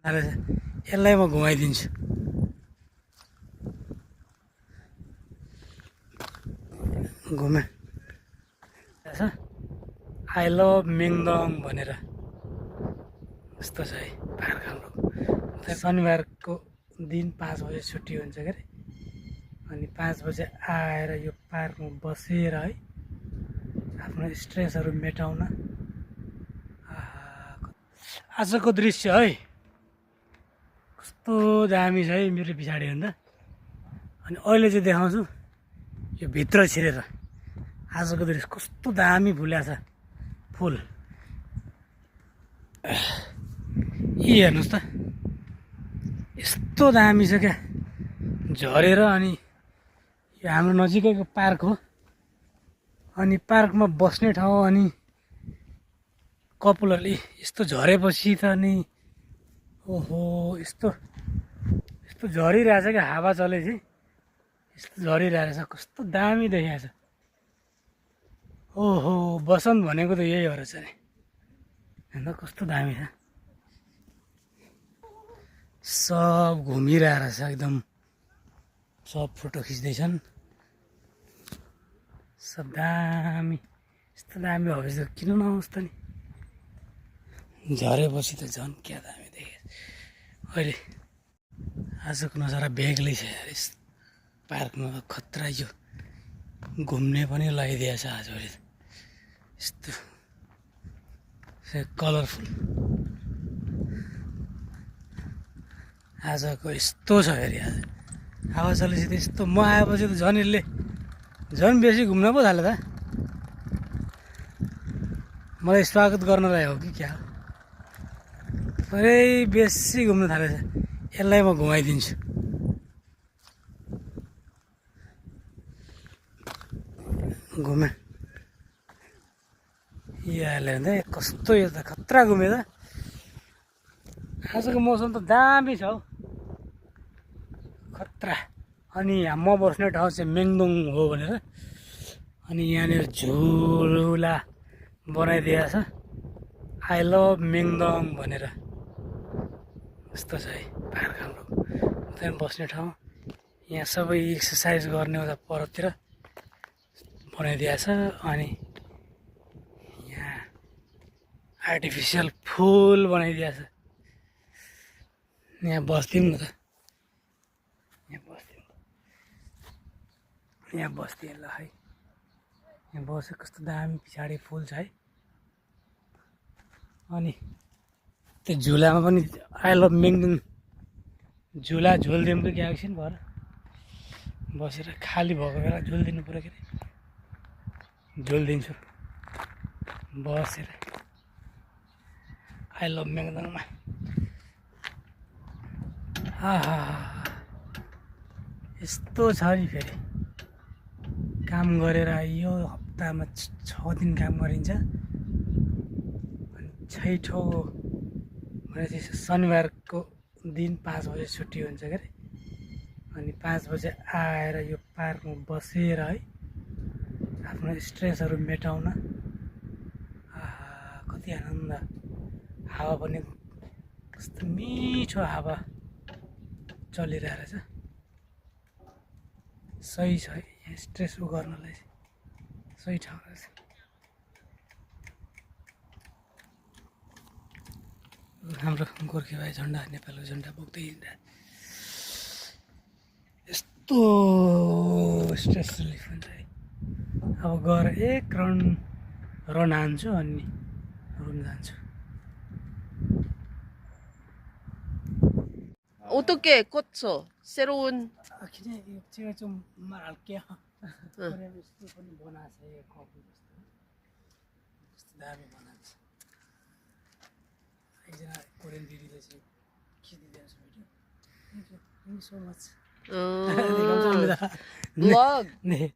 यसलाई म घुमाइदिन्छु। घुमे आई लभ मेङदङ भनेर यस्तो छ है पार्क हाम्रो। शनिबारको दिन 5 बजे छुट्टी हुन्छ के अरे, अनि 5 बजे आएर यो पार्कमा बसेर है आफ्नो स्ट्रेसहरू मेटाउन। आजको दृश्य है कस्तो दामी छ है मेरो पछाडि भन्दा। अनि अहिले चाहिँ देखाउँछु यो भित्र छिरेर आजको दृश्य कस्तो दामी फुल्या छ फुल। यी हेर्नुहोस् त यस्तो दामी छ क्या झरेर। अनि यो हाम्रो नजिकैको पार्क हो, अनि पार्कमा बस्ने ठाउँ। अनि कपुलहरूले यस्तो झरेपछि त नि ओहो यस्तो यस्तो झरिरहेछ क्या, हावा चलेपछि यस्तो झरिरहेछ, कस्तो दामी देखिएको छ। ओहो बसन्त भनेको त यही हो रहेछ नि, हेर्दा कस्तो दामी छ। सब घुमिरहेको रहेछ एकदम, सब फोटो खिच्दैछन्, सब दामी। यस्तो दामी भएपछि त किन नआउँछ त नि, झरेपछि त झन् क्या दामी देखेँ। अहिले आजको नजारा बेग्लै छ यार, यस पार्कमा त खतरा। यो घुम्ने पनि लगाइदिएको छ आजभोलि त, यस्तो कलरफुल आजको यस्तो छ फेरि। आज हावा चलेपछि त यस्तो, म आएपछि त झन् यसले झन् बेसी घुम्न पो थाल्यो त। मलाई स्वागत गर्नलाई हो कि क्या, पुरै बेसी घुम्न थालेछ। यसलाई म घुमाइदिन्छु। घुमे यहाँले भन्दा कस्तो, यो त खतरा घुमे त। आजको मौसम त दामी छ हौ, खतरा। अनि म बस्ने ठाउँ चाहिँ मेङदुङ हो भनेर, अनि यहाँनिर झुला बनाइदिएको छ आई लभ मेङदङ भनेर। यस्तो छ है पार्क हाम्रो। त्यहाँ बस्ने ठाउँ, यहाँ सबै एक्सर्साइज गर्ने उता परतिर बनाइदिएको छ। अनि यहाँ आर्टिफिसियल फुल बनाइदिएको छ। यहाँ बस्दिउँ न त, यहाँ बस्दिएँ ल है। यहाँ बस्यो कस्तो दामी, पछाडि फुल छ है। अनि त्यो झुलामा पनि आई लभ मेङदुङ झुला झुलिदिउँ कि क्या एकछिन भएर बसेर, खाली भएको बेला झुलिदिनु पऱ्यो के अरे, झुलिदिन्छु बसेर आई लभ मेङदुङमा। आहा यस्तो छ नि फेरि काम गरेर यो हप्तामा 6 दिन काम गरिन्छ। अनि छैठो भनेपछि शनिबारको दिन 5 बजे छुट्टी हुन्छ के अरे, अनि 5 बजे आएर यो पार्कमा बसेर है आफ्नो स्ट्रेसहरू मेटाउन। आहा कति आनन्द। हावा पनि कस्तो मिठो हावा चलिरहेको रहेछ। सही छ है, यहाँ स्ट्रेस उ गर्नलाई सही ठाउँ रहेछ। हाम्रो गोर्खे भाइ झन्डा, नेपालको झन्डा बोक्दै हिँड्दा यस्तो स्ट्रेस रिलिफ हुन्छ है। अब गएर एक रन हान्छु अनि रुम जान्छु। 어떻게 꽂혀? 새로운 그냥 제가 좀 말할게요. 코리안 스티븐이 보나세요 거기 다음에 보나세. 이제 코리안 디디레시 기대되는 소리죠. Thank you so much. 감사합니다. 블ог 네.